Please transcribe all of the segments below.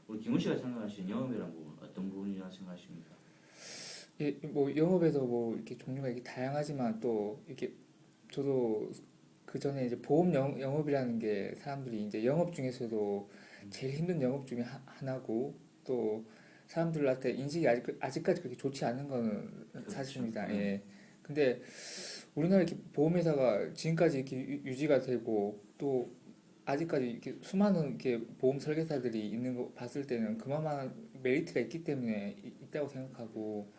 우리 김훈 씨가 생각하시는 영업이라는 부분 어떤 부분이라고 생각하십니까? 예, 뭐 영업에도 뭐 이렇게 종류가 이렇게 다양하지만 또 이렇게 저도 그 전에 이제 보험 영업이라는 게 사람들이 이제 영업 중에서도 제일 힘든 영업 중에 하나고 또 사람들한테 인식이 아직까지 그렇게 좋지 않은 거는 그렇죠. 사실입니다. 예. 근데 우리나라 이렇게 보험회사가 지금까지 이렇게 유지가 되고 또 아직까지 이렇게 수많은 이렇게 보험 설계사들이 있는 거 봤을 때는 그만한 메리트가 있기 때문에 있다고 생각하고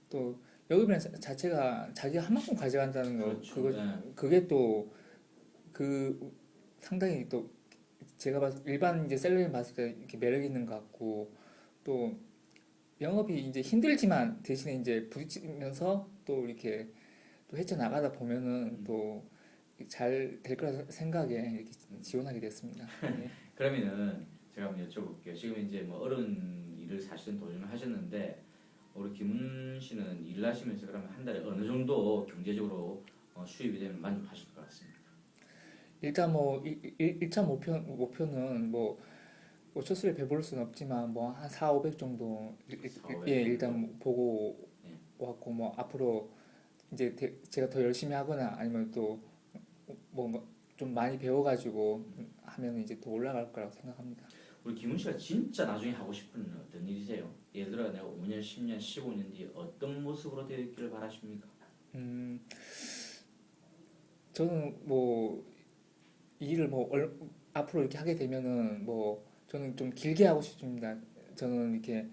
또 여급이라는 자체가 자기가 한 만큼 가져간다는 거 그렇죠. 예. 그게 또 그 상당히 또 제가 봤을 일반 이제 셀러리 봤을 때 이렇게 매력 있는 것 같고 또 영업이 이제 힘들지만 대신에 이제 부딪히면서 또 이렇게 또 헤쳐나가다 보면은 또 잘 될 거라 생각에 이렇게 지원하게 됐습니다. 예. 그러면은 제가 한번 여쭤볼게요. 지금 이제 뭐 어려운 일을 사실은 도전을 하셨는데 우리 김훈 씨는 일을 하시면서 그러면 한 달에 어느 정도 경제적으로 수입이 되면 만족하실 것 같습니다. 일단 뭐 1차 목표는 뭐 어쩔 배부를 수는 없지만 뭐 한 4, 500 정도 4, 500 예, 정도. 일단 뭐 보고 예. 왔고 뭐 앞으로 이제 제가 더 열심히 하거나 아니면 또 뭐 좀 많이 배워가지고 하면 이제 더 올라갈 거라고 생각합니다. 우리 김훈 씨가 진짜 나중에 하고 싶은 어떤 일이세요? 예를 들어 내가 5년, 10년, 15년 뒤에 어떤 모습으로 되어 있기를 바라십니까? 음, 저는 뭐 이 일을 뭐 앞으로 이렇게 하게 되면은 뭐 저는 좀 길게 하고 싶습니다. 저는 이렇게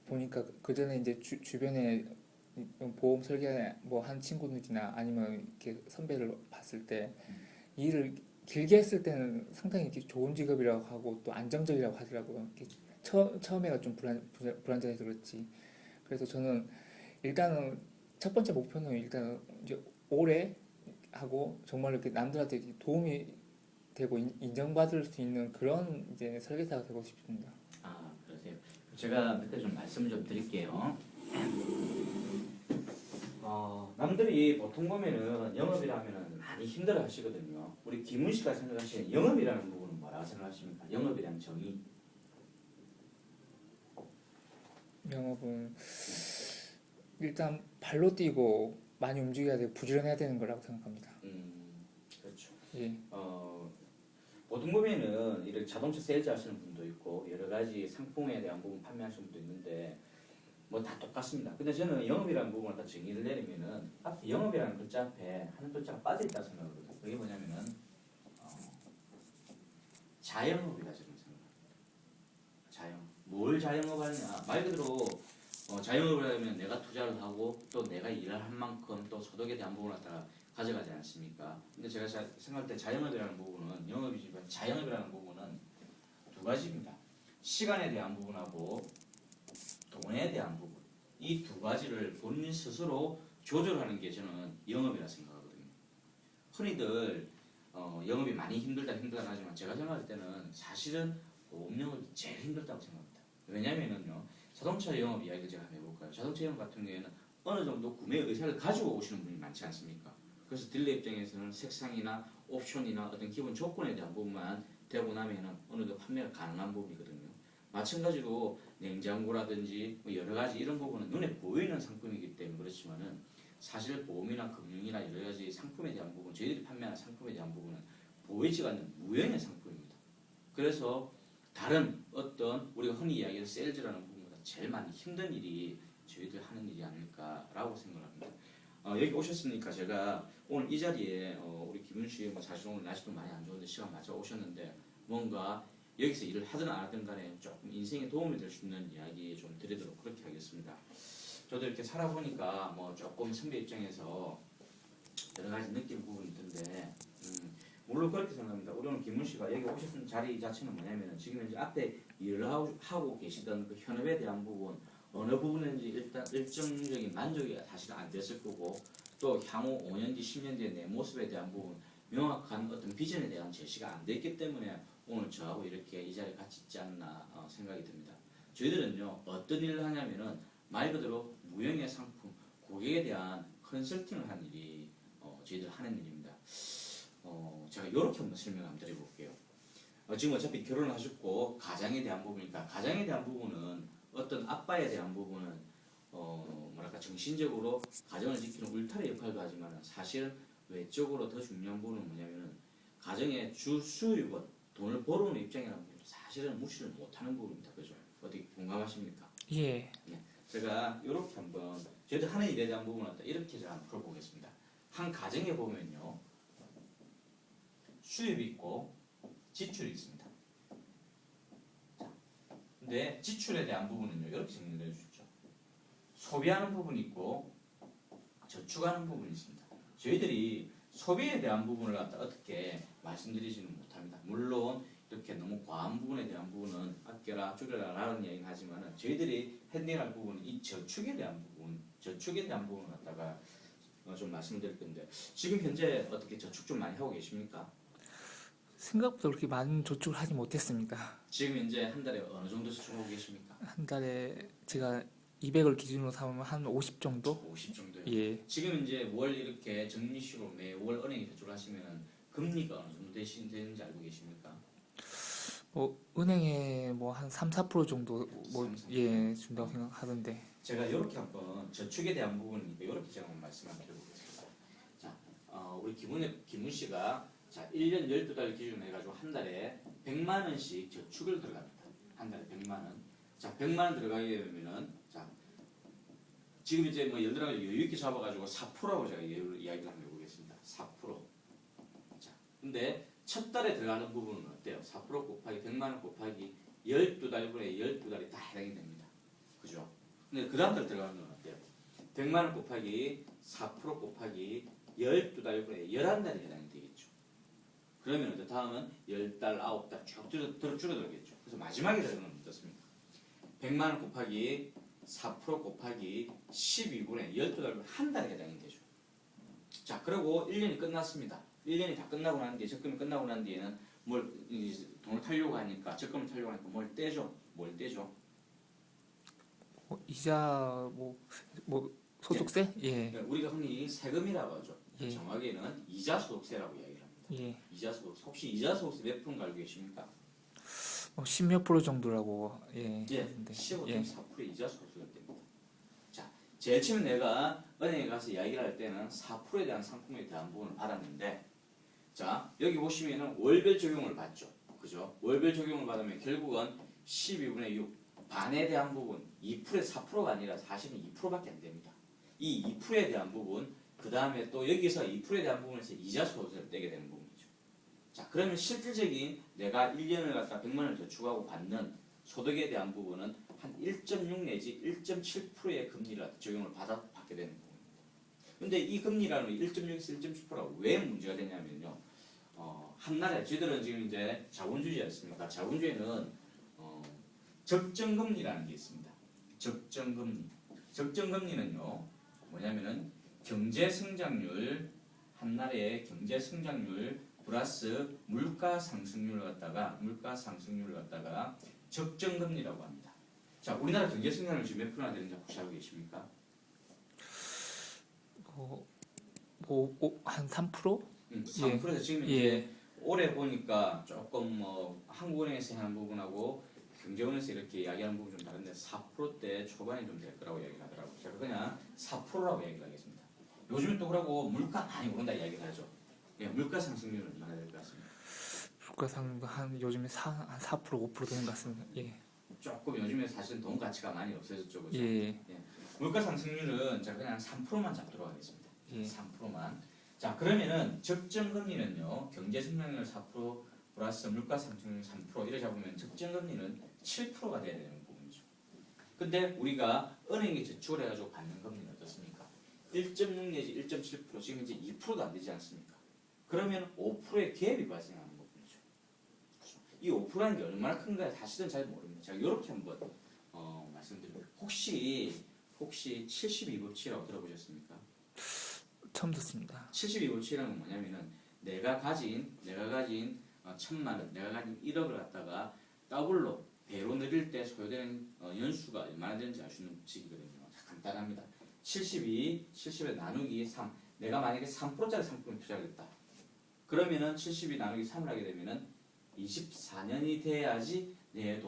보니까 그 전에 이제 주변에 보험 설계 뭐 한 친구들이나 아니면 이렇게 선배를 봤을 때 이 일을 길게 했을 때는 상당히 이렇게 좋은 직업이라고 하고 또 안정적이라고 하더라고요. 이렇게 처음에가 좀 불안정해서 그렇지. 그래서 저는 일단은 첫 번째 목표는 일단 이제 오래 하고 정말 이렇게 남들한테 이렇게 도움이 되고 인정받을 수 있는 그런 이제 설계사가 되고 싶습니다. 아, 그러세요. 제가 몇 개 좀 말씀 좀 드릴게요. 남들이 보통 보면은 영업이라면은 많이 힘들어 하시거든요. 우리 김훈 씨가 생각하시는 영업이라는 부분은 뭐라고 생각하십니까? 영업이라는 정의. 영업은 일단 발로 뛰고 많이 움직여야 되고 부지런해야 되는 거라고 생각합니다. 그렇죠. 예. 보통 보면은 이렇게 자동차 세일즈 하시는 분도 있고 여러 가지 상품에 대한 부분 판매하시는 분도 있는데 뭐 다 똑같습니다. 근데 저는 영업이라는 부분을 다 정의를 내리면은 앞에 영업이라는 글자 앞에 한 글자가 빠져 있다 생각하거든요. 그게 뭐냐면은 어, 자영업이다 저는 생각합니다. 자영업. 뭘 자영업하느냐? 말 그대로 자영업을 하면 내가 투자를 하고 또 내가 일을 한 만큼 또 소득에 대한 부분을 갖다가 가져가지 않습니까? 근데 제가 생각할 때 자영업이라는 부분은 영업이지만 자영업이라는 부분은 두 가지입니다. 시간에 대한 부분하고 돈에 대한 부분. 이 두 가지를 본인 스스로 조절하는 게 저는 영업이라 생각하거든요. 흔히들 영업이 많이 힘들다 하지만 제가 생각할 때는 사실은 보험 영업이 제일 힘들다고 생각합니다. 왜냐면은요, 자동차 영업 이야기를 제가 한번 해볼까요? 자동차 영업 같은 경우에는 어느 정도 구매 의사를 가지고 오시는 분이 많지 않습니까? 그래서 딜러 입장에서는 색상이나 옵션이나 어떤 기본 조건에 대한 부분만 되고 나면은 어느 정도 판매가 가능한 부분이거든요. 마찬가지로 냉장고라든지 뭐 여러 가지 이런 부분은 눈에 보이는 상품이기 때문에 그렇지만은 사실 보험이나 금융이나 여러 가지 상품에 대한 부분, 저희들이 판매하는 상품에 대한 부분은 보이지가 않는 무형의 상품입니다. 그래서 다른 어떤 우리가 흔히 이야기하는 세일즈라는 부분보다 제일 많이 힘든 일이 저희들 하는 일이 아닐까라고 생각합니다. 여기 오셨으니까 제가 오늘 이 자리에 우리 김윤 씨 뭐 사실 오늘 날씨도 많이 안 좋은데 시간 맞춰 오셨는데 뭔가 여기서 일을 하든 안 하든 간에 조금 인생에 도움이 될 수 있는 이야기 좀 드리도록 그렇게 하겠습니다. 저도 이렇게 살아보니까 뭐 조금 선배 입장에서 여러 가지 느낀 부분이 있던데 물론 그렇게 생각합니다. 우리 오늘 김문 씨가 여기 오셨던 자리 자체는 뭐냐면 지금 현재 앞에 일을 하고 계시던 그 현업에 대한 부분 어느 부분인지 일단 일정적인 만족이 사실은 안 됐을 거고 또 향후 5년 뒤, 10년 뒤의 내 모습에 대한 부분 명확한 어떤 비전에 대한 제시가 안 됐기 때문에 오늘 저하고 이렇게 이 자리에 같이 있지 않나 생각이 듭니다. 저희들은요 어떤 일을 하냐면은 말 그대로 무형의 상품, 고객에 대한 컨설팅을 하는 일이 저희들 하는 일입니다. 제가 이렇게 한번 설명 한번 드려볼게요. 지금 어차피 결혼을 하셨고 가장에 대한 부분이니까 가장에 대한 부분은 어떤 아빠에 대한 부분은 뭐랄까 정신적으로 가정을 지키는 울타리 역할도 하지만 사실 외적으로 더 중요한 부분은 뭐냐면은 가정의 주 수입원 돈을 벌어오는 입장이라는 부분도 사실은 무시를 못하는 부분입니다. 그죠? 어떻게 공감하십니까? 예. 네. 제가 이렇게 한번 저희들 하는 일에 대한 부분을 이렇게 제가 한번 풀어보겠습니다. 한 가정에 보면요 수입이 있고 지출이 있습니다. 자, 근데 지출에 대한 부분은요 이렇게 정리해 주십시오. 소비하는 부분이 있고 저축하는 부분이 있습니다. 저희들이 소비에 대한 부분을 갖다 어떻게 말씀드리지는 못합니다. 물론 이렇게 너무 과한 부분에 대한 부분은 아껴라 줄여라 라는 이야기는 하지만 저희들이 핸들할 부분은 이 저축에 대한 부분을 갖다가 좀 말씀드릴 건데 지금 현재 어떻게 저축 좀 많이 하고 계십니까? 생각보다 그렇게 많은 저축을 하지 못했습니다. 지금 이제 한 달에 어느 정도 저축하고 계십니까? 한 달에 제가 200을 기준으로 삼으면 한 50 정도? 50 정도요. 예. 지금 이제 월 이렇게 정리식으로 매월 은행에 저축을 하시면 금리가 어느 정도 되는지 알고 계십니까? 뭐 은행에 뭐 한 3, 4% 정도 뭐 3, 4%. 예, 준다고 생각하던데. 제가 이렇게 한번 저축에 대한 부분이니까 이렇게 제가 한번 말씀을 드려보겠습니다. 자, 우리 김훈 씨가 자 1년 12달 기준으로 해가지고 한 달에 100만 원씩 저축을 들어갑니다. 한 달에 100만 원. 자, 100만 원 들어가게 되면은 자 지금 이제 뭐 예를 들어 여유 있게 잡아가지고 4%라고 제가 이야기를 한번 해보겠습니다. 4%. 자, 근데 첫 달에 들어가는 부분은 어때요? 4% 곱하기 100만 원 곱하기 12달분에 12달이 다 해당이 됩니다. 그죠? 근데 그 다음 달 들어가는 건 어때요? 100만 원 곱하기 4% 곱하기 12달분에 11달이 해당이 되겠죠. 그러면 이제 다음은 10달, 9달 쭉 줄어들겠죠. 그래서 마지막에 들어가는 건 어떻습니까? 100만 원 곱하기 4% 곱하기 12분의 12달분 한 달에 해당이 되죠. 자, 그리고 1년이 끝났습니다. 1년이 다 끝나고 난 뒤에 적금이 끝나고 난 뒤에는 돈을 타려고 하니까 적금을 타려고 하니까 뭘 떼죠? 이자 뭐 소득세? 예. 그러니까 우리가 흔히 세금이라고 하죠. 예. 정확히는 이자 소득세라고 이야기를 합니다. 예. 이자 소득세. 혹시 이자 소득세 몇 프로 알고 계십니까? 뭐 10몇 프로 정도라고 예. 예, 하던데. 15.4%의 이자 소득세가 됩니다. 자, 제일 처음에 내가 은행에 가서 이야기를 할 때는 4%에 대한 상품에 대한 부분을 받았는데 자, 여기 보시면은 월별 적용을 받죠. 그죠? 월별 적용을 받으면 결국은 12분의 6 반에 대한 부분 2%에 4%가 아니라 사실은 2%밖에 안 됩니다. 이 2%에 대한 부분 그 다음에 또 여기서 2%에 대한 부분에서 이자 소득세를 떼게 되는 부분이죠. 자, 그러면 실질적인 내가 1년을 갖다 100만 원을 저축하고 받는 소득에 대한 부분은 한 1.6 내지 1.7%의 금리를 적용을 받게 되는 부분입니다. 근데 이 금리라는 1.6에서 1.7%가 왜 문제가 되냐면요. 한나라에 저희들은 지금 이제 자본주의였습니까? 자본주의는 적정금리라는 게 있습니다. 적정금리. 적정금리는요. 뭐냐면은 경제성장률 한 나라의 경제성장률 플러스 물가 상승률을 갖다가 적정금리라고 합니다. 자, 우리나라 경제성장률 지금 몇 프로나 되는지 혹시 알고 계십니까? 한 3%? 3%에서 지금 예. 이제 올해 보니까 조금 한국은행에서 하는 부분하고 경제원에서 이렇게 이야기하는 부분 좀 다른데 4%대 초반에 좀 될 거라고 이야기를 하더라고요. 제가 그냥 4%라고 이야기를 하겠습니다. 요즘에 또 그러고 물가 많이 오른다 이야기를 하죠. 예, 물가 상승률은 얼마나 될 것 같습니다. 물가 상승도 한 요즘에 한 4% 5% 되는 것 같습니다. 예. 조금 요즘에 사실 돈 가치가 많이 없어졌죠. 그죠? 예. 물가 상승률은 제가 그냥 3%만 잡도록 하겠습니다. 예. 3%만. 자, 그러면은 적정금리는요. 경제성장률 4% 플러스 물가 상승률 3% 이래 잡으면 적정금리는 7%가 돼야 되는 부분이죠. 근데 우리가 은행에 저축을 해가지고 받는 금리는 어떻습니까? 1.6 내지 1.7% 지금 이제 2%도 안 되지 않습니까? 그러면 5%의 갭이 발생하는 부분이죠. 이 5%라는 게 얼마나 큰가 사실은 잘 모릅니다. 제가 이렇게 한번 말씀드립니다. 혹시 72법칙이라고 들어보셨습니까? 처음 듣습니다. 72법칙이라는 건 뭐냐면은 내가 가진 1,000만 원, 내가 가진 1억을 갖다가 더블로 배로 늘릴 때 소요되는 연수가 얼마나 되는지 알 수 있는 법칙이거든요. 간단합니다. 70에 나누기 3. 내가 만약에 3%짜리 상품에 투자를 했다. 그러면은 72 나누기 3을 하게 되면은 24년이 돼야지 내